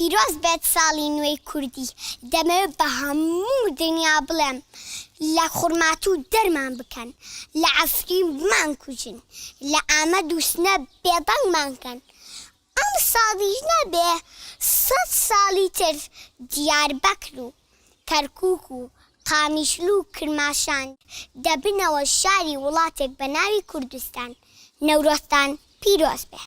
پیرۆز بێت ساڵی نوێی کوردی دەمەوێت بە هەموو دنیا بڵێم لە خوڕمات و دەرمان بکەن لە عەفری بمان کوژن لە ئامەد و سنە بێدەنگمانکەن ئەم ساڵیش نەبێ 100 ساڵی تر دیاربەکر و کەرکووک و قامیشلو و کرماشان دەبنەوە شاری وڵاتێک بە ناوی کوردستان نەورۆزتان پیرۆز بێ